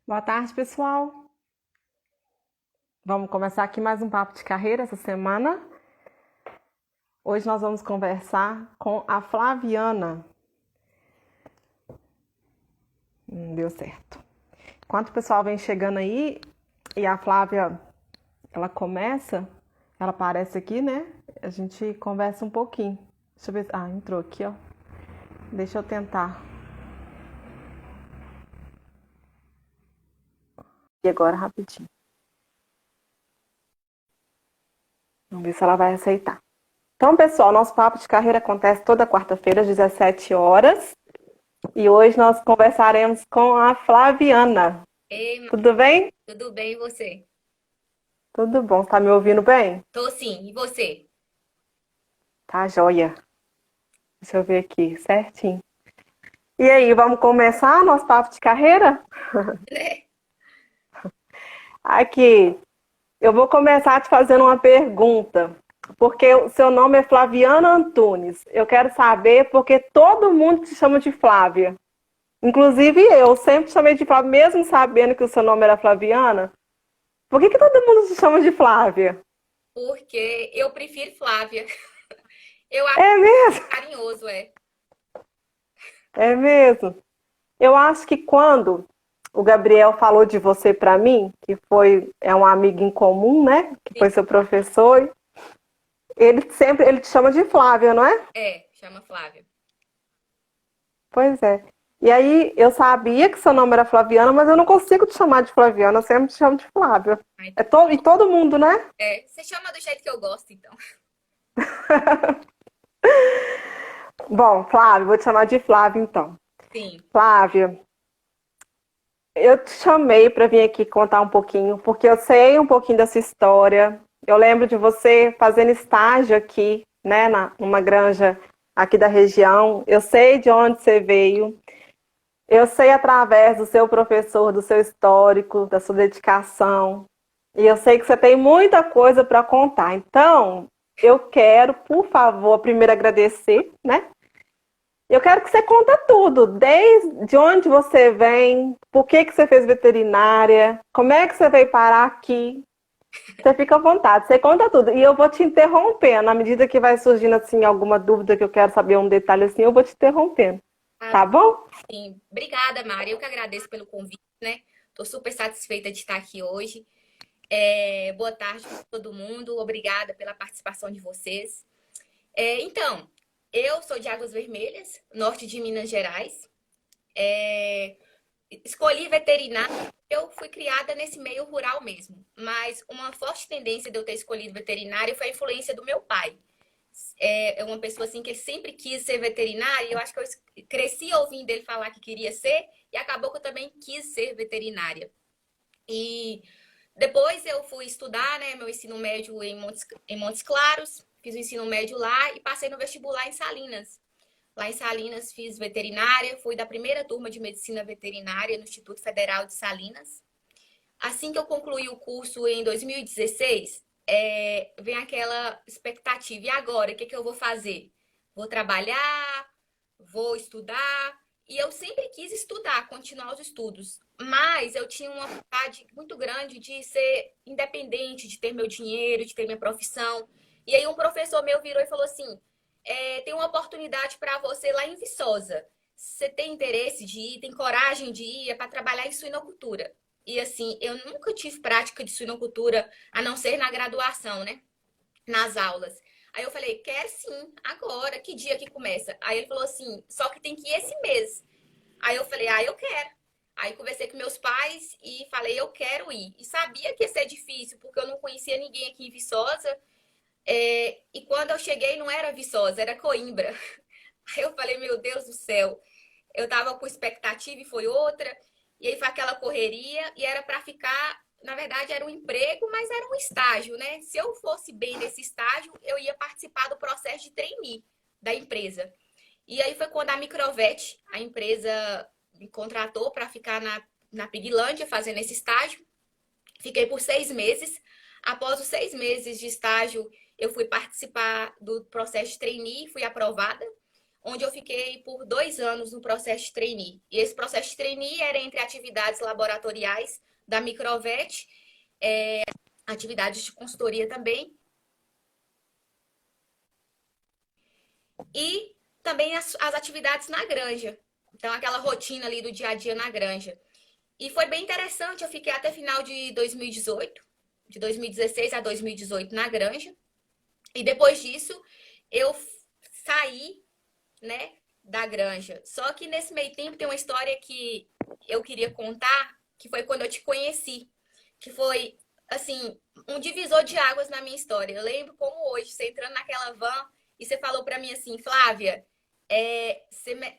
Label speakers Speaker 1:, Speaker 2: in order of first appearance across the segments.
Speaker 1: Boa tarde, pessoal. Vamos começar aqui mais um papo de carreira essa semana. Hoje nós vamos conversar com a Flaviana. Não deu certo. Enquanto o pessoal vem chegando aí e a Flávia, ela começa, ela aparece aqui, né? A gente conversa um pouquinho. Deixa eu ver. Ah, entrou aqui, ó. Deixa eu tentar. E agora, rapidinho. Vamos ver se ela vai aceitar. Então, pessoal, nosso papo de carreira acontece toda quarta-feira às 17 horas. E hoje nós conversaremos com a Flaviana.
Speaker 2: Ei,
Speaker 1: Tudo bem?
Speaker 2: tudo bem e você?
Speaker 1: Tudo bom. Tá me ouvindo bem?
Speaker 2: Tô sim, e você?
Speaker 1: Tá, joia. Deixa eu ver aqui, certinho. E aí, vamos começar nosso papo de carreira?
Speaker 2: Né?
Speaker 1: Aqui, eu vou começar te fazendo uma pergunta, porque o seu nome é Flaviana Antunes. Eu quero saber porque todo mundo te chama de Flávia. Inclusive eu sempre te chamei de Flávia, mesmo sabendo que o seu nome era Flaviana. Por que todo mundo te chama de Flávia?
Speaker 2: Porque eu prefiro Flávia. Eu acho
Speaker 1: É mesmo?
Speaker 2: carinhoso, é.
Speaker 1: É mesmo. Eu acho que quando o Gabriel falou de você para mim, que é um amigo em comum, né? Que
Speaker 2: Sim,
Speaker 1: foi seu professor, ele te chama de Flávia, não é?
Speaker 2: chama Flávia.
Speaker 1: Pois é. E aí eu sabia que seu nome era Flaviana, mas eu não consigo te chamar de Flaviana, eu sempre te chamo de Flávia.
Speaker 2: Ah, então,
Speaker 1: E todo mundo, né?
Speaker 2: você chama do jeito que eu gosto, então.
Speaker 1: Bom, Flávia, vou te chamar de Flávia então.
Speaker 2: Sim.
Speaker 1: Flávia, eu te chamei para vir aqui contar um pouquinho, porque eu sei um pouquinho dessa história. Eu lembro de você fazendo estágio aqui, né, numa granja aqui da região. Eu sei de onde você veio. Eu sei através do seu professor, do seu histórico, da sua dedicação. E eu sei que você tem muita coisa para contar. Então, eu quero, por favor, primeiro agradecer, né? Eu quero que você conta tudo, desde onde você vem, por que que você fez veterinária, como é que você veio parar aqui. Você fica à vontade, você conta tudo. E eu vou te interrompendo, na medida que vai surgindo assim alguma dúvida que eu quero saber um detalhe assim, eu vou te interrompendo.
Speaker 2: Ah,
Speaker 1: Tá bom?
Speaker 2: sim. Obrigada, Mari. Eu que agradeço pelo convite, né? Tô super satisfeita de estar aqui hoje. Boa tarde para todo mundo. Obrigada pela participação de vocês. Então, eu sou de Águas Vermelhas, norte de Minas Gerais. Escolhi veterinária, eu fui criada nesse meio rural mesmo. Mas uma forte tendência de eu ter escolhido veterinária foi a influência do meu pai. É uma pessoa assim que ele sempre quis ser veterinário, e eu acho que eu cresci ouvindo ele falar que queria ser, e acabou que eu também quis ser veterinária. E depois eu fui estudar, né, meu ensino médio em Montes Claros, fiz o ensino médio lá e passei no vestibular em Salinas. Lá em Salinas fiz veterinária, fui da primeira turma de medicina veterinária no Instituto Federal de Salinas. Assim que eu concluí o curso em 2016, vem aquela expectativa. E agora, o que, que eu vou fazer? Vou trabalhar? Vou estudar? E eu sempre quis estudar, continuar os estudos. Mas eu tinha uma vontade muito grande de ser independente, de ter meu dinheiro, de ter minha profissão. E aí um professor meu virou e falou assim: tem uma oportunidade para você lá em Viçosa. Você tem interesse de ir, tem coragem de ir, é para trabalhar em suinocultura. E assim, eu nunca tive prática de suinocultura, a não ser na graduação, né? Nas aulas. Aí eu falei, quer sim, agora, que dia que começa? Aí ele falou assim, só que tem que ir esse mês. Aí eu falei, eu quero. Aí conversei com meus pais e falei, eu quero ir. E sabia que ia ser difícil, porque eu não conhecia ninguém aqui em Viçosa. E quando eu cheguei, não era Viçosa, era Coimbra. Aí eu falei, meu Deus do céu, eu tava com expectativa e foi outra. E aí foi aquela correria e era para ficar, na verdade era um emprego, mas era um estágio, né? Se eu fosse bem nesse estágio, eu ia participar do processo de trainee da empresa. E aí foi quando a Microvet, a empresa, me contratou para ficar na Piglândia fazendo esse estágio. Fiquei por 6 meses. Após os 6 meses de estágio, eu fui participar do processo de trainee, fui aprovada, onde eu fiquei por 2 anos no processo de trainee. E esse processo de trainee era entre atividades laboratoriais da Microvet, atividades de consultoria também, e também as atividades na granja. Então, aquela rotina ali do dia a dia na granja. E foi bem interessante, eu fiquei até final de 2018, de 2016 a 2018 na granja. E depois disso, eu saí, né, da granja. Só que nesse meio tempo tem uma história que eu queria contar, que foi quando eu te conheci, que foi, assim, um divisor de águas na minha história. Eu lembro como hoje, você entrando naquela van e você falou para mim assim, Flávia,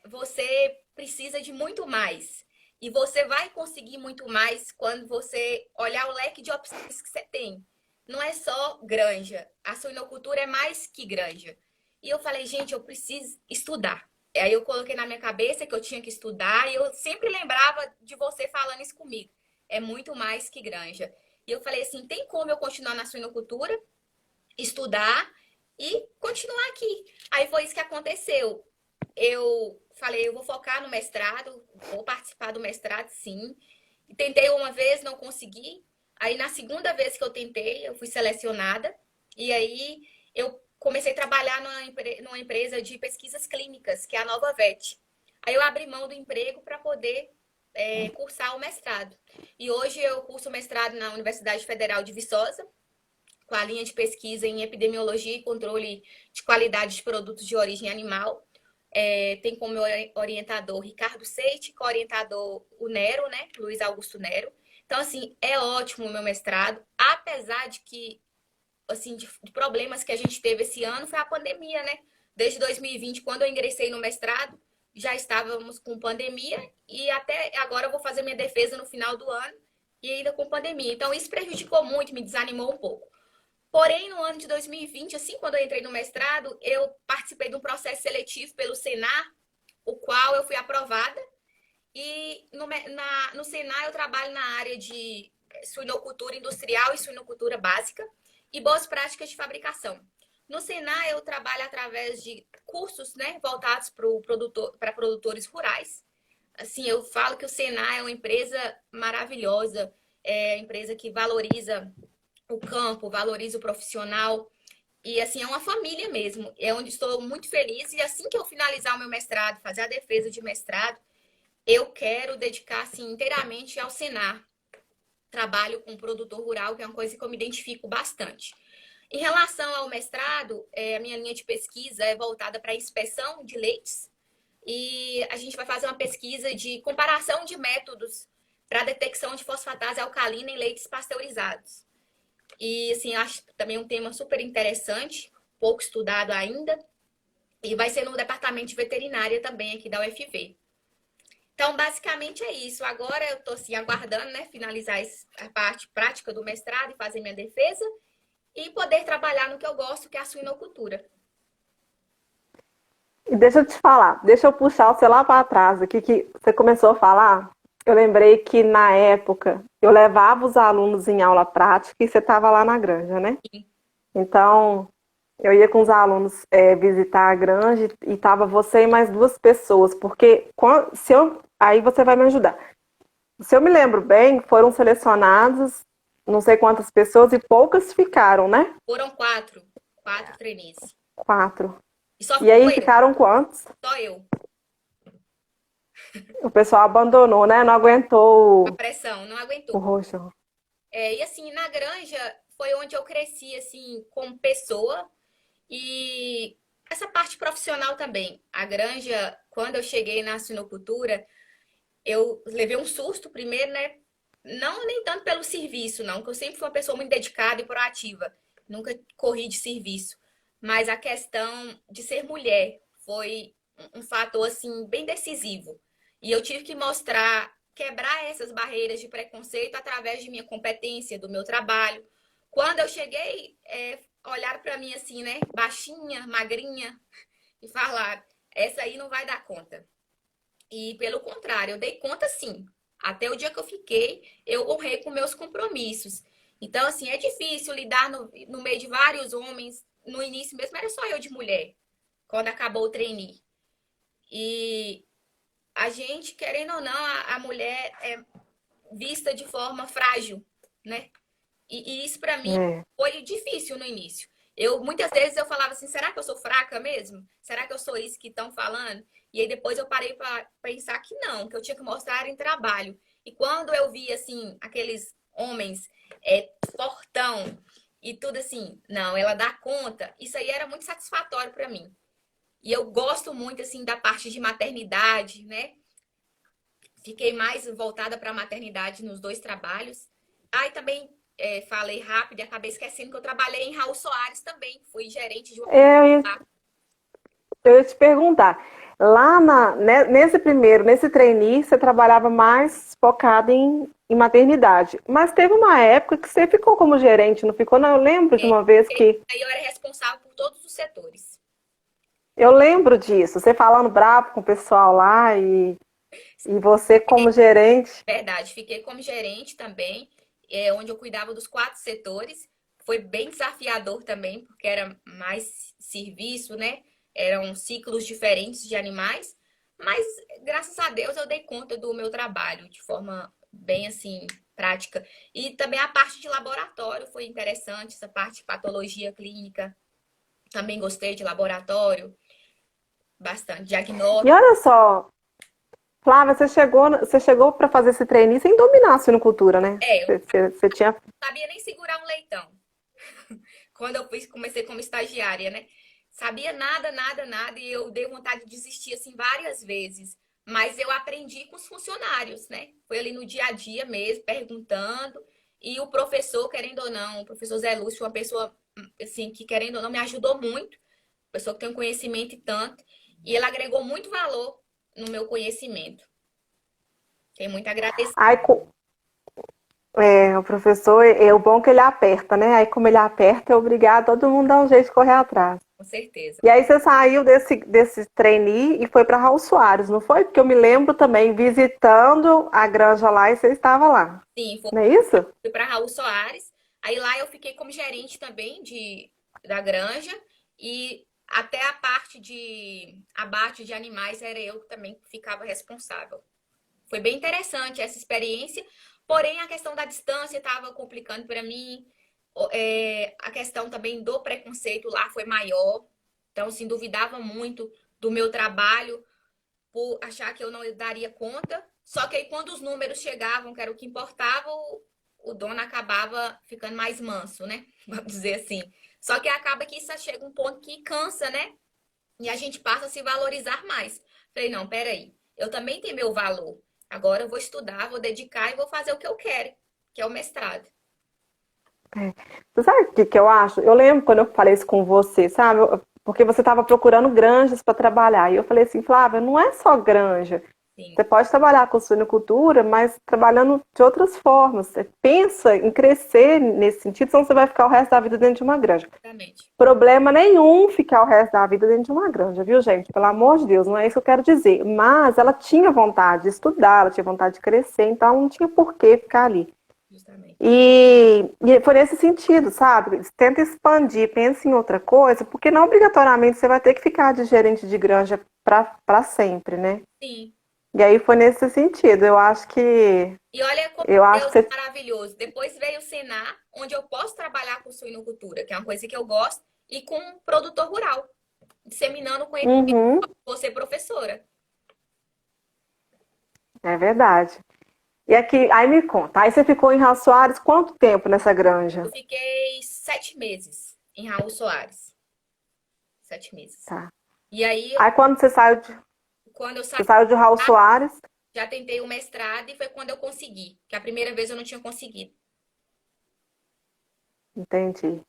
Speaker 2: você precisa de muito mais. E você vai conseguir muito mais quando você olhar o leque de opções que você tem. Não é só granja. A suinocultura é mais que granja. E eu falei, gente, eu preciso estudar. Aí eu coloquei na minha cabeça que eu tinha que estudar e eu sempre lembrava de você falando isso comigo. É muito mais que granja. E eu falei assim, tem como eu continuar na suinocultura, estudar e continuar aqui. Aí foi isso que aconteceu. Eu falei, eu vou focar no mestrado, vou participar do mestrado, sim. E tentei uma vez, não consegui. Aí na segunda vez que eu tentei, eu fui selecionada. E aí eu comecei a trabalhar numa empresa de pesquisas clínicas, que é a Nova Vet. Aí eu abri mão do emprego para poder cursar o mestrado. E hoje eu curso mestrado na Universidade Federal de Viçosa, com a linha de pesquisa em epidemiologia e controle de qualidade de produtos de origem animal. Tem como orientador Ricardo Seite, co-orientador o Nero, né? Luiz Augusto Nero. Então, assim, é ótimo o meu mestrado, apesar de que, assim, de problemas que a gente teve esse ano foi a pandemia, né? Desde 2020, quando eu ingressei no mestrado, já estávamos com pandemia e até agora eu vou fazer minha defesa no final do ano e ainda com pandemia. Então, isso prejudicou muito, me desanimou um pouco. Porém, no ano de 2020, assim, quando eu entrei no mestrado, eu participei de um processo seletivo pelo Senar, o qual eu fui aprovada. E no Senar eu trabalho na área de suinocultura industrial e suinocultura básica e boas práticas de fabricação. No Senar eu trabalho através de cursos, né, voltados para produtores rurais. Assim, eu falo que o Senar é uma empresa maravilhosa, é uma empresa que valoriza o campo, valoriza o profissional. E assim, é uma família mesmo. É onde estou muito feliz. E assim que eu finalizar o meu mestrado, fazer a defesa de mestrado, eu quero dedicar assim, inteiramente ao Senar. Trabalho com produtor rural, que é uma coisa que eu me identifico bastante. Em relação ao mestrado, a minha linha de pesquisa é voltada para a inspeção de leites. E a gente vai fazer uma pesquisa de comparação de métodos para a detecção de fosfatase alcalina em leites pasteurizados. E, assim, acho também um tema super interessante, pouco estudado ainda, e vai ser no departamento de veterinária também aqui da UFV. Então, basicamente é isso. Agora eu estou, assim, aguardando, né, finalizar a parte prática do mestrado e fazer minha defesa e poder trabalhar no que eu gosto, que é a suinocultura.
Speaker 1: E deixa eu te falar, deixa eu puxar você lá para trás aqui, que você começou a falar. Eu lembrei que na época eu levava os alunos em aula prática e você estava lá na granja, né?
Speaker 2: Sim.
Speaker 1: Então, eu ia com os alunos visitar a granja e estava você e mais duas pessoas, porque aí você vai me ajudar. Se eu me lembro bem, foram selecionados não sei quantas pessoas e poucas ficaram, né?
Speaker 2: Foram quatro trainees.
Speaker 1: 4.
Speaker 2: E só
Speaker 1: E aí
Speaker 2: ficou eu,
Speaker 1: ficaram quantos?
Speaker 2: só eu.
Speaker 1: O pessoal abandonou, né? Não aguentou
Speaker 2: A pressão, não
Speaker 1: o
Speaker 2: aguentou.
Speaker 1: roxo.
Speaker 2: E assim, na granja foi onde eu cresci, assim, como pessoa e essa parte profissional também. A granja, quando eu cheguei na suinocultura, eu levei um susto primeiro, né? Não nem tanto pelo serviço, não, que eu sempre fui uma pessoa muito dedicada e proativa. Nunca corri de serviço. Mas a questão de ser mulher foi um fator, assim, bem decisivo. E eu tive que mostrar, quebrar essas barreiras de preconceito através de minha competência, do meu trabalho. Quando eu cheguei, olharam para mim assim, né? Baixinha, magrinha, e falaram: essa aí não vai dar conta. E pelo contrário, eu dei conta sim. Até o dia que eu fiquei, eu honrei com meus compromissos. Então, assim, é difícil lidar no meio de vários homens. No início mesmo era só eu de mulher, quando acabou o trainee. E a gente, querendo ou não, a mulher é vista de forma frágil, né? E isso para mim
Speaker 1: É.
Speaker 2: foi difícil no início. Eu muitas vezes eu falava assim, será que eu sou fraca mesmo? Será que eu sou isso que estão falando? E aí depois eu parei para pensar que não, que eu tinha que mostrar em trabalho. E quando eu vi assim aqueles homens fortão e tudo assim, não, ela dá conta. Isso aí era muito satisfatório para mim. E eu gosto muito assim da parte de maternidade, né? Fiquei mais voltada para a maternidade nos dois trabalhos. Aí também falei rápido e acabei esquecendo que eu trabalhei em Raul Soares também. Fui gerente de uma.
Speaker 1: Eu ia, eu ia te perguntar, nesse trainee, você trabalhava mais focado em maternidade, mas teve uma época que você ficou como gerente, não ficou? Não, eu lembro de uma vez que
Speaker 2: Aí eu era responsável por todos os setores.
Speaker 1: eu lembro disso, você falando bravo com o pessoal lá e você como gerente.
Speaker 2: Verdade, fiquei como gerente também, onde eu cuidava dos 4 setores. Foi bem desafiador também, porque era mais serviço, né? Eram ciclos diferentes de animais, mas graças a Deus eu dei conta do meu trabalho de forma bem assim prática. E também a parte de laboratório foi interessante, essa parte de patologia clínica. Também gostei de laboratório, bastante
Speaker 1: E
Speaker 2: diagnóstico.
Speaker 1: olha só, Flávia, você chegou para fazer esse trainee sem dominar a suinocultura, né?
Speaker 2: Eu
Speaker 1: Você tinha.
Speaker 2: não sabia nem segurar um leitão. Quando eu comecei como estagiária, né? Sabia nada, nada, nada, e eu dei vontade de desistir assim várias vezes. Mas eu aprendi com os funcionários, né? Foi ali no dia a dia mesmo, perguntando. E o professor, querendo ou não, o professor Zé Lúcio, uma pessoa assim que querendo ou não me ajudou muito, pessoa que tem um conhecimento e tanto, e ele agregou muito valor no meu conhecimento. Tem muito a agradecer,
Speaker 1: Aí, o professor, o bom é que ele aperta, né? Aí, como ele aperta, é obrigado todo mundo a dar um jeito de correr atrás.
Speaker 2: com certeza.
Speaker 1: E aí, você saiu desse trainee e foi para Raul Soares, não foi? Porque eu me lembro também visitando a granja lá e você estava lá.
Speaker 2: Sim,
Speaker 1: Não é isso?
Speaker 2: fui para Raul Soares. Aí lá eu fiquei como gerente também da granja e até a parte de abate de animais era eu que também ficava responsável. Foi bem interessante essa experiência, porém a questão da distância estava complicando para mim. A questão também do preconceito lá foi maior, então assim duvidava muito do meu trabalho por achar que eu não daria conta. Só que aí quando os números chegavam, que era o que importava, o dono acabava ficando mais manso, né? Vamos dizer assim. Só que acaba que isso chega um ponto que cansa, né? E a gente passa a se valorizar mais. Falei, não, peraí, eu também tenho meu valor. Agora eu vou estudar, vou dedicar e vou fazer o que eu quero, que é o mestrado.
Speaker 1: Você sabe o que, que eu acho? Eu lembro quando eu falei isso com você, sabe? Porque você estava procurando granjas para trabalhar. E eu falei assim, Flávia, não é só granja.
Speaker 2: Sim,
Speaker 1: Você pode trabalhar com suinocultura, mas trabalhando de outras formas. Você pensa em crescer nesse sentido, senão você vai ficar o resto da vida dentro de uma granja.
Speaker 2: exatamente.
Speaker 1: Problema nenhum ficar o resto da vida dentro de uma granja, viu, gente? Pelo amor de Deus, não é isso que eu quero dizer. Mas ela tinha vontade de estudar, ela tinha vontade de crescer, então não tinha por que ficar ali.
Speaker 2: Justamente.
Speaker 1: E foi nesse sentido, sabe? Tenta expandir, pensa em outra coisa, porque não obrigatoriamente você vai ter que ficar de gerente de granja para sempre, né?
Speaker 2: Sim.
Speaker 1: E aí foi nesse sentido.
Speaker 2: E olha como
Speaker 1: Eu acho
Speaker 2: Deus
Speaker 1: que
Speaker 2: é
Speaker 1: você,
Speaker 2: maravilhoso. Depois veio o Senar, onde eu posso trabalhar com suinocultura, que é uma coisa que eu gosto, e com um produtor rural, disseminando conhecimento.
Speaker 1: uhum,
Speaker 2: Vou ser professora.
Speaker 1: é verdade. E aqui, aí me conta, aí você ficou em Raul Soares quanto tempo nessa granja?
Speaker 2: Eu fiquei 7 meses em Raul Soares. 7 meses.
Speaker 1: Tá.
Speaker 2: E aí,
Speaker 1: Aí quando
Speaker 2: quando eu saí,
Speaker 1: você saiu de Raul Soares,
Speaker 2: já tentei o mestrado e foi quando eu consegui. Que a primeira vez eu não tinha conseguido.
Speaker 1: entendi.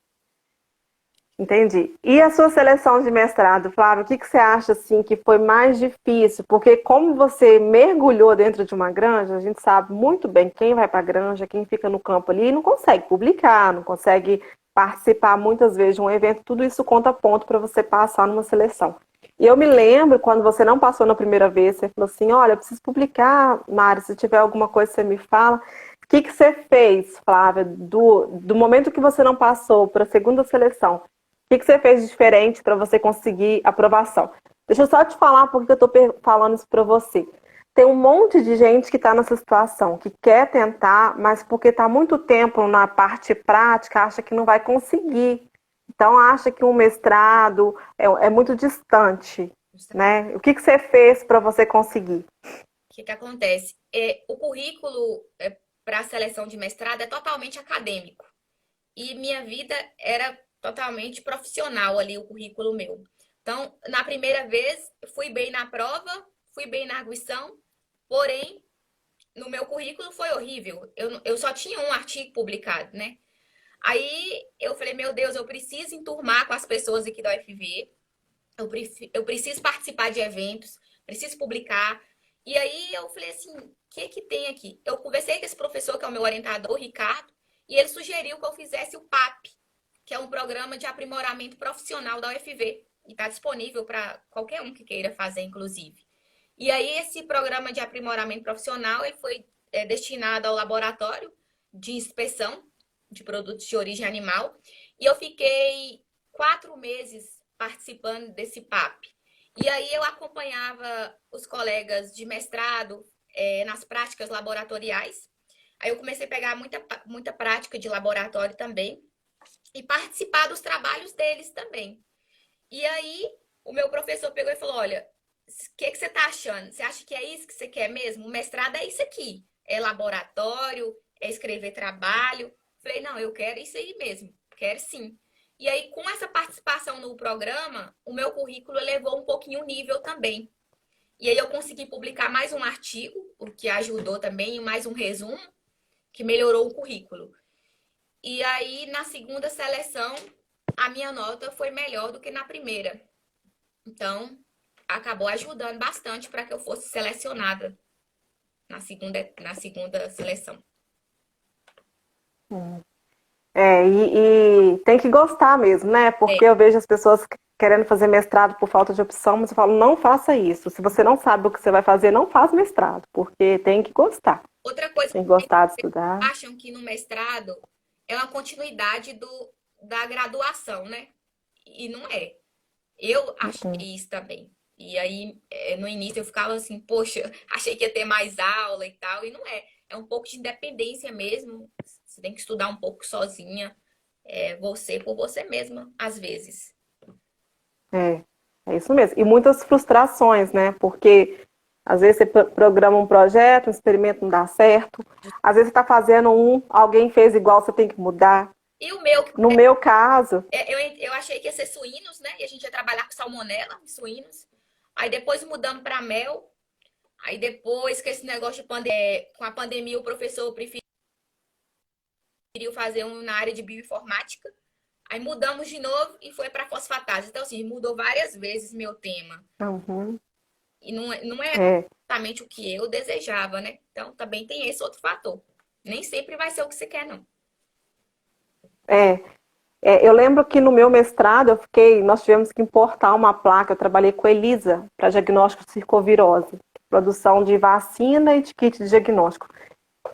Speaker 1: Entendi. E a sua seleção de mestrado, Flávio, o que que você acha assim que foi mais difícil? Porque como você mergulhou dentro de uma granja, a gente sabe muito bem quem vai para a granja, quem fica no campo ali, não consegue publicar, não consegue participar muitas vezes de um evento, tudo isso conta ponto para você passar numa seleção. E eu me lembro quando você não passou na primeira vez, você falou assim, olha, eu preciso publicar, Mari, se tiver alguma coisa você me fala. O que que você fez, Flávia, do momento que você não passou para a segunda seleção? O que que você fez de diferente para você conseguir aprovação? Deixa eu só te falar porque eu estou falando isso para você. Tem um monte de gente que está nessa situação, que quer tentar, mas porque está muito tempo na parte prática, acha que não vai conseguir. Então, acha que um mestrado é muito distante,
Speaker 2: Justamente.
Speaker 1: né? O que você fez para você conseguir?
Speaker 2: O que que acontece? O currículo para a seleção de mestrado é totalmente acadêmico. E minha vida era totalmente profissional ali, o currículo meu. Então, na primeira vez, fui bem na prova, fui bem na arguição, porém, no meu currículo foi horrível. Eu só tinha um artigo publicado, né? Aí eu falei, meu Deus, eu preciso enturmar com as pessoas aqui da UFV, eu preciso participar de eventos, preciso publicar. E aí eu falei assim, o que que tem aqui? Eu conversei com esse professor, que é o meu orientador, o Ricardo, e ele sugeriu que eu fizesse o PAP, que é um programa de aprimoramento profissional da UFV. E está disponível para qualquer um que queira fazer, inclusive. E aí esse programa de aprimoramento profissional ele foi destinado ao laboratório de inspeção de produtos de origem animal. E eu fiquei 4 meses participando desse PAP. E aí eu acompanhava os colegas de mestrado nas práticas laboratoriais. Aí eu comecei a pegar muita prática de laboratório também e participar dos trabalhos deles também. E aí o meu professor pegou e falou: olha, o que você está achando? Você acha que é isso que você quer mesmo? O mestrado é isso aqui. É laboratório, é escrever trabalho. Falei, não, eu quero isso aí mesmo. Quero sim. E aí, com essa participação no programa, o meu currículo elevou um pouquinho o nível também. E aí eu consegui publicar mais um artigo, o que ajudou também, e mais um resumo, que melhorou o currículo. E aí, na segunda seleção, a minha nota foi melhor do que na primeira. Então, acabou ajudando bastante para que eu fosse selecionada na segunda seleção.
Speaker 1: E tem que gostar mesmo, né?
Speaker 2: É.
Speaker 1: Porque eu vejo as pessoas querendo fazer mestrado por falta de opção, mas eu falo, não faça isso. Se você não sabe o que você vai fazer, não faz mestrado, porque tem que gostar.
Speaker 2: Outra coisa
Speaker 1: Tem que
Speaker 2: que
Speaker 1: gostar de estudar.
Speaker 2: acham que no mestrado é uma continuidade da graduação, né? E não é. Eu achei
Speaker 1: Uhum.
Speaker 2: isso também. E aí, no início eu ficava assim, poxa, achei que ia ter mais aula e tal, e não é. É um pouco de independência mesmo. Você tem que estudar um pouco sozinha, você por você mesma, às vezes.
Speaker 1: É, é isso mesmo. E muitas frustrações, né? Porque às vezes você programa um projeto, um experimento não dá certo. Às vezes você está fazendo um, alguém fez igual, você tem que mudar.
Speaker 2: E o meu,
Speaker 1: No meu caso,
Speaker 2: eu achei que ia ser suínos, né? E a gente ia trabalhar com salmonela, suínos. Aí depois mudamos para mel. Aí depois que esse negócio de com a pandemia, o professor preferiu fazer um na área de bioinformática. Aí mudamos de novo e foi para fosfatase. Então, assim, mudou várias vezes meu tema.
Speaker 1: uhum,
Speaker 2: E não é
Speaker 1: é,
Speaker 2: exatamente o que eu desejava, né? Então, também tem esse outro fator. Nem sempre vai ser o que você quer, não.
Speaker 1: é, eu lembro que no meu mestrado nós tivemos que importar uma placa, eu trabalhei com a ELISA para diagnóstico de circovirose, produção de vacina e de kit de diagnóstico.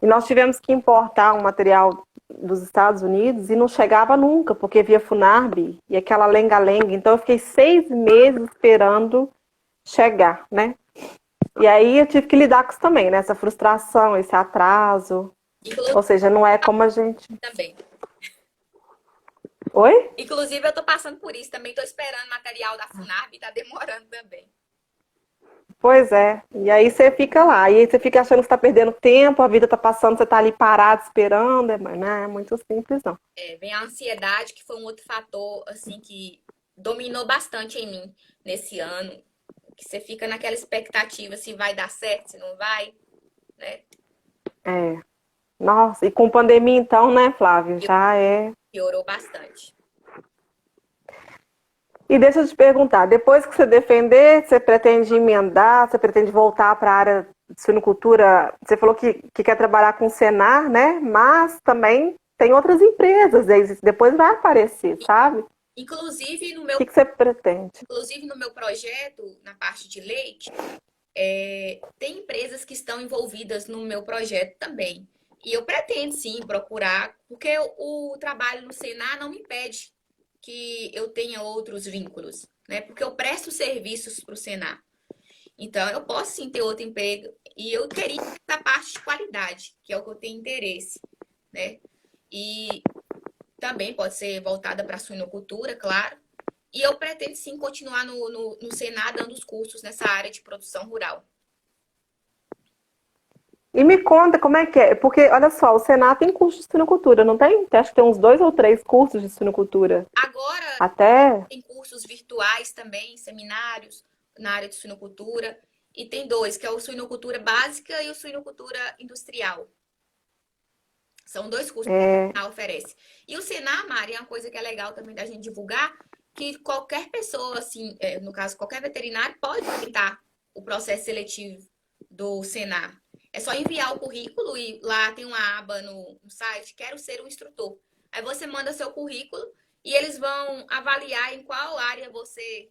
Speaker 1: E nós tivemos que importar um material dos Estados Unidos e não chegava nunca, porque via Funarb e aquela lenga-lenga. Então eu fiquei 6 meses esperando chegar, né? E aí eu tive que lidar com isso também, né? Essa frustração, esse atraso.
Speaker 2: Inclusive
Speaker 1: Ou seja, não é como a gente.
Speaker 2: também.
Speaker 1: Oi?
Speaker 2: Inclusive, eu tô passando por isso também. Tô esperando material da Funab e tá demorando também.
Speaker 1: Pois é. E aí você fica lá. E aí você fica achando que está perdendo tempo, a vida está passando, você está ali parado esperando. Mas não é muito simples, não.
Speaker 2: Vem a ansiedade, que foi um outro fator, assim, que dominou bastante em mim nesse ano. Que você fica naquela expectativa se vai dar certo, se não vai, né?
Speaker 1: É. Nossa, e com pandemia então, né, Flávio? Já é.
Speaker 2: Piorou bastante.
Speaker 1: E deixa eu te perguntar, depois que você defender, você pretende emendar, você pretende voltar para a área de suinocultura? Você falou que quer trabalhar com o Senar, né? Mas também tem outras empresas, aí depois vai aparecer, sabe? O
Speaker 2: Inclusive no meu,
Speaker 1: que você pretende?
Speaker 2: inclusive no meu projeto, na parte de leite, tem empresas que estão envolvidas no meu projeto também. E eu pretendo sim procurar, porque o trabalho no Senar não me impede que eu tenha outros vínculos, né? Porque eu presto serviços para o Senar. Então, eu posso sim ter outro emprego e eu queria essa parte de qualidade, que é o que eu tenho interesse, né? E também pode ser voltada para a suinocultura, claro. E eu pretendo sim continuar no Senar dando os cursos nessa área de produção rural.
Speaker 1: E me conta como é que é, porque olha só, o Senac tem curso de suinocultura, não tem? Acho que tem uns 2 ou 3 cursos de suinocultura.
Speaker 2: Agora
Speaker 1: Até.
Speaker 2: tem cursos virtuais também, seminários na área de suinocultura. E tem dois, que é o suinocultura básica e o suinocultura industrial. São dois cursos que o Senar oferece. E o Senar, Mari, é uma coisa que é legal também da gente divulgar, que qualquer pessoa, assim, no caso, qualquer veterinário, pode tentar o processo seletivo do Senar. É só enviar o currículo e lá tem uma aba no site, quero ser um instrutor. Aí você manda seu currículo e eles vão avaliar em qual área você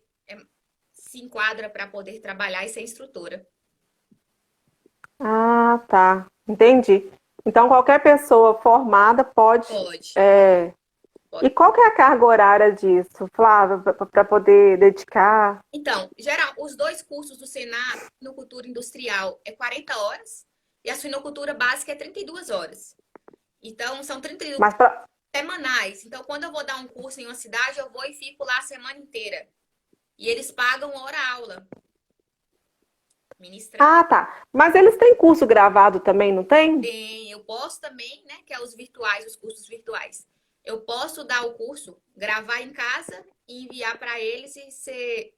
Speaker 2: se enquadra para poder trabalhar e ser instrutora.
Speaker 1: Ah, tá. Entendi. Então qualquer pessoa formada pode.
Speaker 2: Pode,
Speaker 1: é, E
Speaker 2: pode.
Speaker 1: qual que é a carga horária disso, Flávia, para poder dedicar?
Speaker 2: Então, geral, os dois cursos do Senar, suinocultura industrial é 40 horas e a suinocultura básica é 32 horas. Então, são 32
Speaker 1: Mas pra...
Speaker 2: semanais. Então, quando eu vou dar um curso em uma cidade, eu vou e fico lá a semana inteira. E eles pagam hora-aula, ministrando.
Speaker 1: Ah, tá. Mas eles têm curso gravado também, não tem?
Speaker 2: Tem, eu posso também, né, que é os virtuais, os cursos virtuais. Eu posso dar o curso, gravar em casa e enviar para eles e ser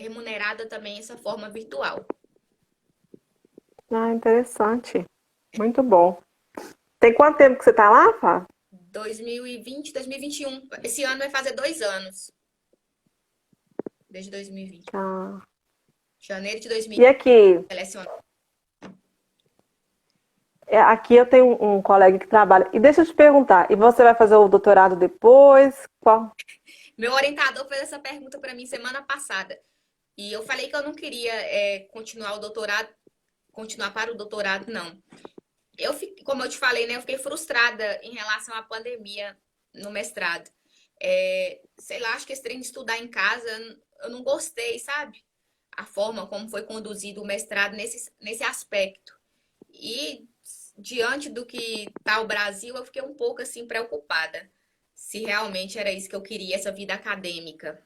Speaker 2: remunerada também essa forma virtual.
Speaker 1: Ah, interessante. Muito bom. Tem quanto tempo que você tá lá, Flávia?
Speaker 2: 2020, 2021. Esse ano vai fazer 2 anos, desde 2020.
Speaker 1: Ah.
Speaker 2: Janeiro de
Speaker 1: E
Speaker 2: 2020,
Speaker 1: aqui?
Speaker 2: selecionado.
Speaker 1: Aqui eu tenho um colega que trabalha. E deixa eu te perguntar, e você vai fazer o doutorado depois? Qual?
Speaker 2: Meu orientador fez essa pergunta para mim semana passada. E eu falei que eu não queria continuar o doutorado, continuar para o doutorado, não. Como eu te falei, né, eu fiquei frustrada em relação à pandemia no mestrado. Sei lá, acho que esse trem de estudar em casa, eu não gostei, sabe? A forma como foi conduzido o mestrado nesse aspecto. E diante do que está o Brasil, eu fiquei um pouco assim preocupada se realmente era isso que eu queria, essa vida acadêmica,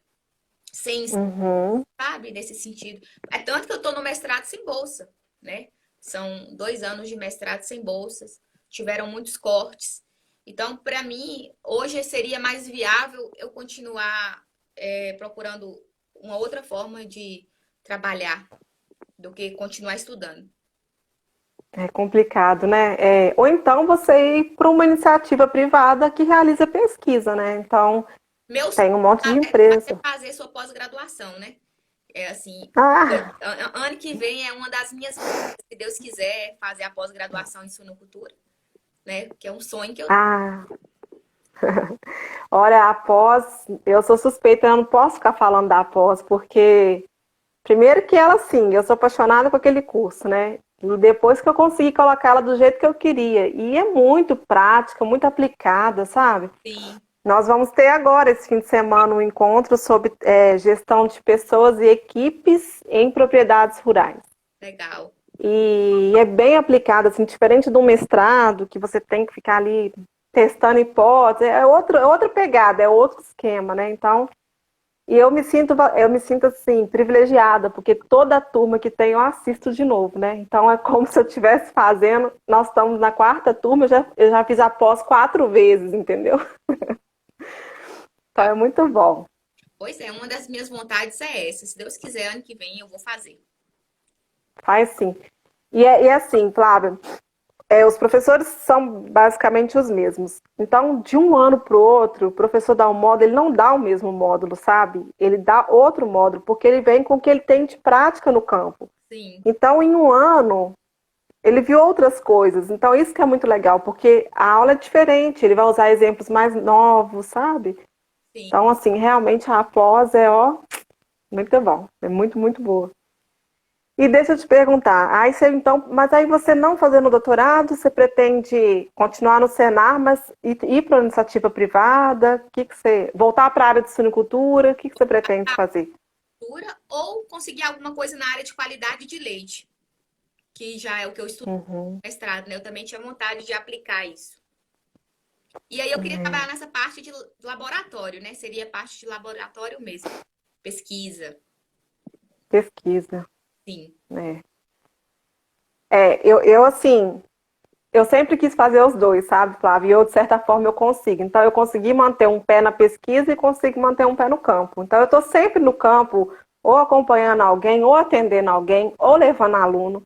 Speaker 2: sem,
Speaker 1: Uhum.
Speaker 2: sabe, nesse sentido. É tanto que eu estou no mestrado sem bolsa, né? São 2 anos de mestrado sem bolsas, tiveram muitos cortes. Então, para mim, hoje seria mais viável eu continuar procurando uma outra forma de trabalhar do que continuar estudando.
Speaker 1: É complicado, né? Ou então você ir para uma iniciativa privada que realiza pesquisa, né? Então,
Speaker 2: Meu sonho
Speaker 1: tem um monte de
Speaker 2: é
Speaker 1: empresa.
Speaker 2: fazer sua pós-graduação, né? É assim,
Speaker 1: Ah,
Speaker 2: ano que vem é uma das minhas metas, se Deus quiser, fazer a pós-graduação em suinocultura, né? Que é um sonho que eu
Speaker 1: ah, olha, a pós, eu sou suspeita, eu não posso ficar falando da pós, porque primeiro que ela, sim, eu sou apaixonada por aquele curso, né? E depois que eu consegui colocar ela do jeito que eu queria. E é muito prática, muito aplicada, sabe?
Speaker 2: tenho.
Speaker 1: Nós vamos ter agora, esse fim de semana, um encontro sobre gestão de pessoas e equipes em propriedades rurais.
Speaker 2: Legal.
Speaker 1: E é bem aplicado, assim, diferente de um mestrado, que você tem que ficar ali testando hipótese, é outra pegada, é outro esquema, né? Então, e eu me sinto assim, privilegiada, porque toda a turma que tem eu assisto de novo, né? Então é como se eu estivesse fazendo, nós estamos na 4ª turma, eu já fiz a pós 4 vezes, entendeu? Então é muito bom.
Speaker 2: Pois é, uma das minhas vontades é essa. Se Deus quiser, ano que vem eu vou fazer.
Speaker 1: Faz sim. E é assim, Flávia, os professores são basicamente os mesmos. Então, de um ano para o outro, o professor dá um módulo, ele não dá o mesmo módulo, sabe? Ele dá outro módulo, porque ele vem com o que ele tem de prática no campo.
Speaker 2: Sim,
Speaker 1: Então, em um ano, ele viu outras coisas. Então, isso que é muito legal, porque a aula é diferente, ele vai usar exemplos mais novos, sabe?
Speaker 2: sim.
Speaker 1: Então, assim, realmente a pós é, ó, muito bom. É muito, muito boa. E deixa eu te perguntar, aí você então, mas aí você não fazendo doutorado, você pretende continuar no Senar, mas ir para a iniciativa privada? Que você voltar para a área de suinocultura? O que você pretende fazer?
Speaker 2: Ou conseguir alguma coisa na área de qualidade de leite, que já é o que eu estudo
Speaker 1: Uhum,
Speaker 2: no mestrado, né? Eu também tinha vontade de aplicar isso. E aí eu queria trabalhar nessa parte de laboratório, né? Seria parte de laboratório mesmo, pesquisa,
Speaker 1: pesquisa,
Speaker 2: sim.
Speaker 1: né? Assim, eu sempre quis fazer os dois, sabe, Flávio? E eu, de certa forma, eu consigo. Então, eu consegui manter um pé na pesquisa e consigo manter um pé no campo. Então, eu estou sempre no campo, ou acompanhando alguém, ou atendendo alguém, ou levando aluno.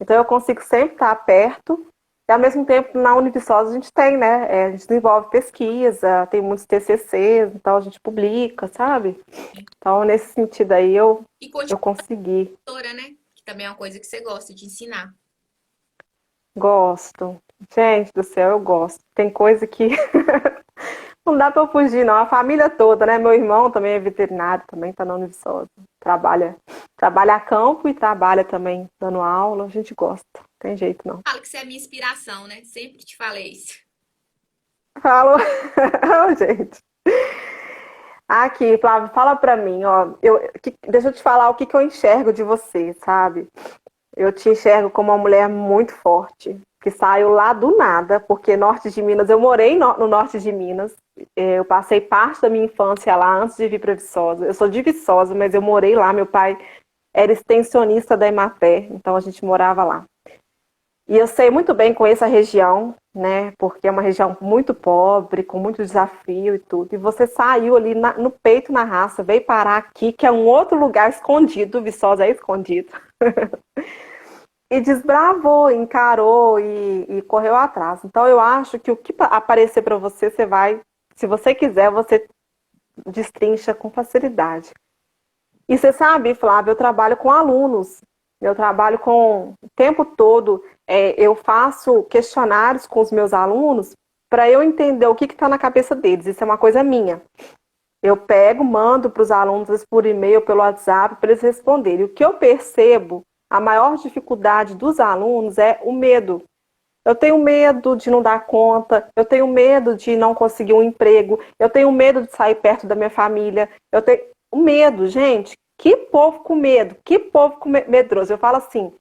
Speaker 1: Então, eu consigo sempre estar perto. E, ao mesmo tempo, na Univisosa, a gente tem, né? A gente desenvolve pesquisa, tem muitos TCCs, então a gente publica, sabe? Então, nesse sentido aí,
Speaker 2: E
Speaker 1: eu consegui.
Speaker 2: continuadora, né? Que também é uma coisa que você gosta de ensinar.
Speaker 1: Gosto. Gente do céu, eu gosto. Tem coisa que não dá pra fugir, não. A família toda, né? Meu irmão também é veterinário, também tá na Univisosa. Trabalha a campo e trabalha também dando aula. A gente gosta. Tem jeito, não.
Speaker 2: Falo que você é minha inspiração, né? Sempre te falei isso.
Speaker 1: Falo, oh, gente. Aqui, Flávio, fala pra mim, ó. Deixa eu te falar o que eu enxergo de você, sabe? Eu te enxergo como uma mulher muito forte, que saiu lá do nada, porque norte de Minas, eu morei no norte de Minas, eu passei parte da minha infância lá antes de vir para Viçosa. Eu sou de Viçosa, mas eu morei lá, meu pai era extensionista da Emater, então a gente morava lá. E eu sei muito bem com essa região, né, porque é uma região muito pobre, com muito desafio e tudo. E você saiu ali no peito, na raça, veio parar aqui, que é um outro lugar escondido, Viçosa é escondido. E desbravou, encarou e correu atrás. Então eu acho que o que aparecer para você, você vai, se você quiser, você destrincha com facilidade. E você sabe, Flávio, eu trabalho com alunos. Eu trabalho com o tempo todo, eu faço questionários com os meus alunos para eu entender o que está na cabeça deles. Isso é uma coisa minha. Eu pego, mando para os alunos por e-mail, pelo WhatsApp, para eles responderem. O que eu percebo, a maior dificuldade dos alunos é o medo. Eu tenho medo de não dar conta, eu tenho medo de não conseguir um emprego, eu tenho medo de sair perto da minha família, eu tenho o medo, gente. Que povo com medo, que povo medroso. Eu falo assim,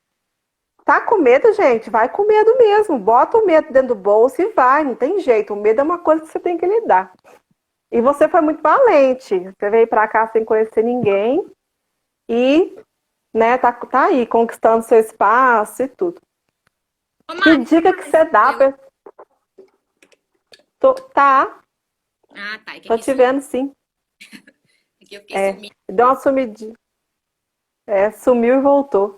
Speaker 1: tá com medo, gente? Vai com medo mesmo. Bota o medo dentro do bolso e vai, não tem jeito. O medo é uma coisa que você tem que lidar. E você foi muito valente. Você veio para cá sem conhecer ninguém e, né, tá aí conquistando seu espaço e tudo.
Speaker 2: Ô,
Speaker 1: Que
Speaker 2: Mari,
Speaker 1: dica que você dá
Speaker 2: eu...
Speaker 1: pra... Tá,
Speaker 2: Ah, tá. É que
Speaker 1: tô
Speaker 2: aqui,
Speaker 1: te vendo sim.
Speaker 2: aqui eu fiquei sumindo.
Speaker 1: Deu uma sumidinha. Sumiu e voltou.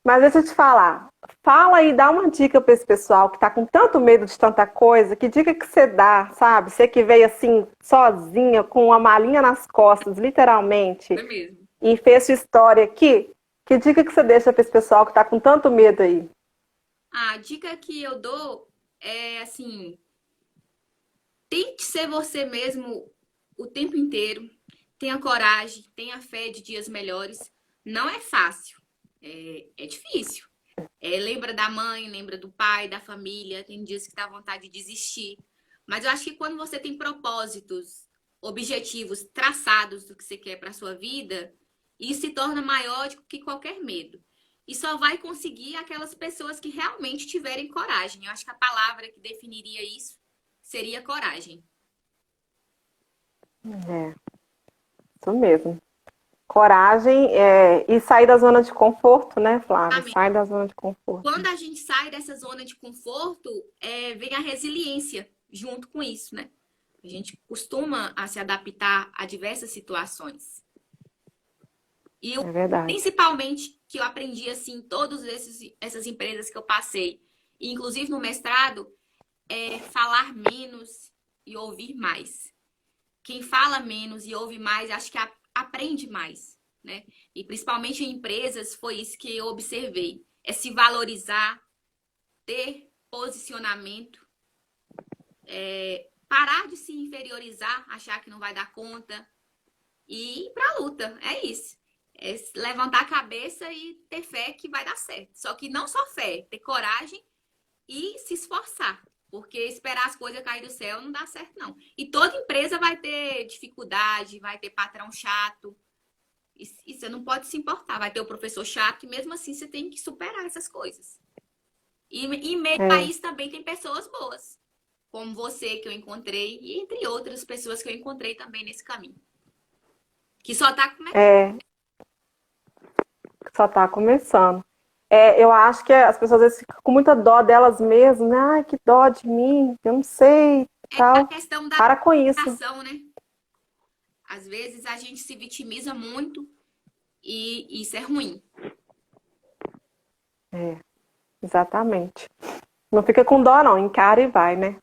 Speaker 1: Mas deixa eu te falar. Fala aí, dá uma dica para esse pessoal que tá com tanto medo de tanta coisa. Que dica que você dá, sabe? Você que veio assim, sozinha, com uma malinha nas costas, literalmente,
Speaker 2: É mesmo.
Speaker 1: e fez sua história aqui. Que dica que você deixa para esse pessoal que tá com tanto medo aí?
Speaker 2: A dica que eu dou é assim: tente ser você mesmo o tempo inteiro. Tenha coragem, tenha fé de dias melhores. Não é fácil, é difícil. Lembra da mãe, lembra do pai, da família. Tem dias que dá vontade de desistir. Mas eu acho que quando você tem propósitos, objetivos traçados do que você quer para sua vida, isso se torna maior do que qualquer medo. E só vai conseguir aquelas pessoas que realmente tiverem coragem. Eu acho que a palavra que definiria isso seria coragem.
Speaker 1: É, isso mesmo. Coragem e sair da zona de conforto, né, Flávia? Sai da zona de conforto.
Speaker 2: Quando a gente sai dessa zona de conforto, vem a resiliência junto com isso, né? A gente costuma a se adaptar a diversas situações. E
Speaker 1: É verdade.
Speaker 2: principalmente que eu aprendi assim, essas empresas que eu passei, e inclusive no mestrado, é falar menos e ouvir mais. Quem fala menos e ouve mais, acho que aprende mais, né? E principalmente em empresas, foi isso que eu observei. É se valorizar, ter posicionamento, parar de se inferiorizar, achar que não vai dar conta e ir para a luta. É isso. É levantar a cabeça e ter fé que vai dar certo. Só que não só fé, ter coragem e se esforçar. Porque esperar as coisas cair do céu não dá certo, não. E toda empresa vai ter dificuldade, vai ter patrão chato. E você não pode se importar. Vai ter o professor chato e mesmo assim você tem que superar essas coisas. E em meio a
Speaker 1: É,
Speaker 2: isso também tem pessoas boas. Como você que eu encontrei e entre outras pessoas que eu encontrei também nesse caminho. Que só tá começando.
Speaker 1: é, só tá começando. É, eu acho que as pessoas às vezes ficam com muita dó delas mesmas, né? Ai, que dó de mim, eu não sei,
Speaker 2: É a
Speaker 1: tal.
Speaker 2: questão da
Speaker 1: Para com isso.
Speaker 2: ação, né? Às vezes a gente se vitimiza muito e isso é ruim.
Speaker 1: É, exatamente. Não fica com dó, não. Encara e vai, né?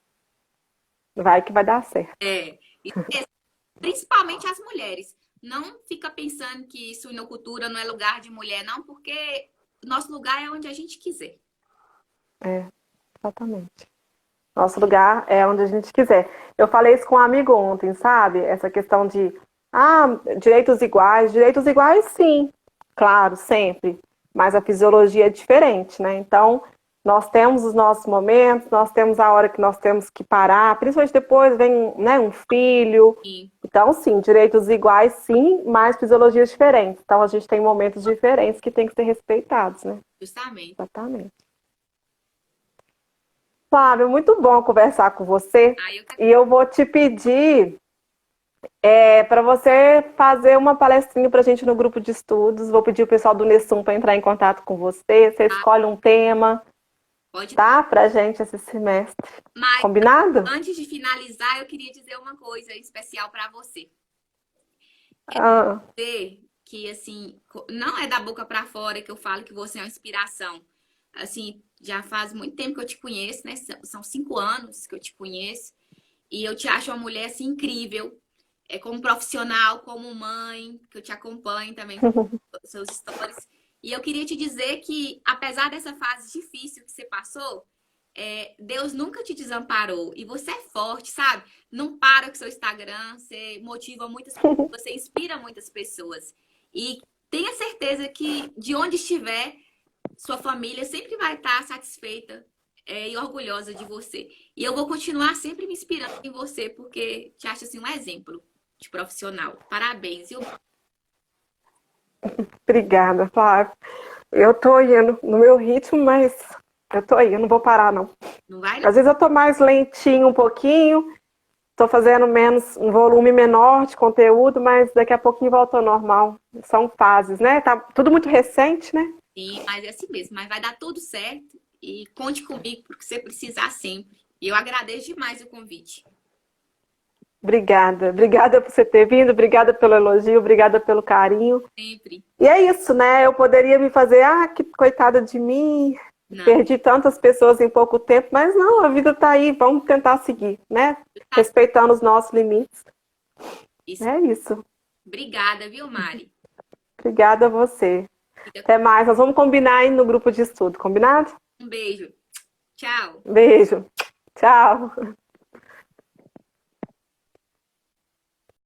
Speaker 1: Vai que vai dar certo.
Speaker 2: É. E principalmente as mulheres. Não fica pensando que suinocultura não é lugar de mulher, não, porque nosso lugar é onde a gente quiser.
Speaker 1: É, exatamente. Nosso lugar é onde a gente quiser. Eu falei isso com um amigo ontem, sabe? Essa questão de, direitos iguais, sim, claro, sempre. Mas a fisiologia é diferente, né? Então, nós temos os nossos momentos, nós temos a hora que nós temos que parar, principalmente depois vem, né, um filho.
Speaker 2: E
Speaker 1: Então, sim, direitos iguais, sim, mas fisiologias diferentes. Então, a gente tem momentos diferentes que tem que ser respeitados, né?
Speaker 2: justamente.
Speaker 1: Exatamente. Flávio, muito bom conversar com você.
Speaker 2: Aí eu
Speaker 1: E eu vou te pedir para você fazer uma palestrinha para a gente no grupo de estudos. Vou pedir o pessoal do Nessum para entrar em contato com você. Você escolhe um tema,
Speaker 2: pode.
Speaker 1: tá? Para a gente esse semestre.
Speaker 2: Mas
Speaker 1: Combinado?
Speaker 2: antes de finalizar, eu queria dizer uma coisa especial para você.
Speaker 1: Ah,
Speaker 2: Dizer que assim, não é da boca para fora que eu falo que você é uma inspiração. Assim, já faz muito tempo que eu te conheço, né? São 5 anos que eu te conheço. E eu te acho uma mulher assim incrível. É como profissional, como mãe, que eu te acompanho também com seus stories. E eu queria te dizer que, apesar dessa fase difícil que você passou, Deus nunca te desamparou. E você é forte, sabe? Não para com seu Instagram, você motiva muitas pessoas, você inspira muitas pessoas. E tenha certeza que, de onde estiver, sua família sempre vai estar satisfeita, e orgulhosa de você. E eu vou continuar sempre me inspirando em você, porque te acho assim um exemplo de profissional. Parabéns, viu?
Speaker 1: obrigada, Flávio. Eu tô indo no meu ritmo, mas eu tô aí, eu não vou parar, não.
Speaker 2: Não vai, não?
Speaker 1: Às vezes eu tô mais lentinho um pouquinho, tô fazendo menos, um volume menor de conteúdo, mas daqui a pouquinho volta ao normal. São fases, né? Tá tudo muito recente, né?
Speaker 2: Sim, mas é assim mesmo. Mas vai dar tudo certo. E conte comigo porque você precisar sempre. E eu agradeço demais o convite.
Speaker 1: Obrigada. Obrigada por você ter vindo, obrigada pelo elogio, obrigada pelo carinho.
Speaker 2: Sempre.
Speaker 1: E é isso, né? Eu poderia me fazer, que coitada de mim,
Speaker 2: Não.
Speaker 1: perdi tantas pessoas em pouco tempo, mas não, a vida tá aí, vamos tentar seguir, né? Respeitando os nossos limites.
Speaker 2: Isso.
Speaker 1: É isso.
Speaker 2: Obrigada, viu, Mari?
Speaker 1: Obrigada a você. Até mais. Nós vamos combinar aí no grupo de estudo, combinado?
Speaker 2: Um beijo. Tchau.
Speaker 1: Beijo. Tchau.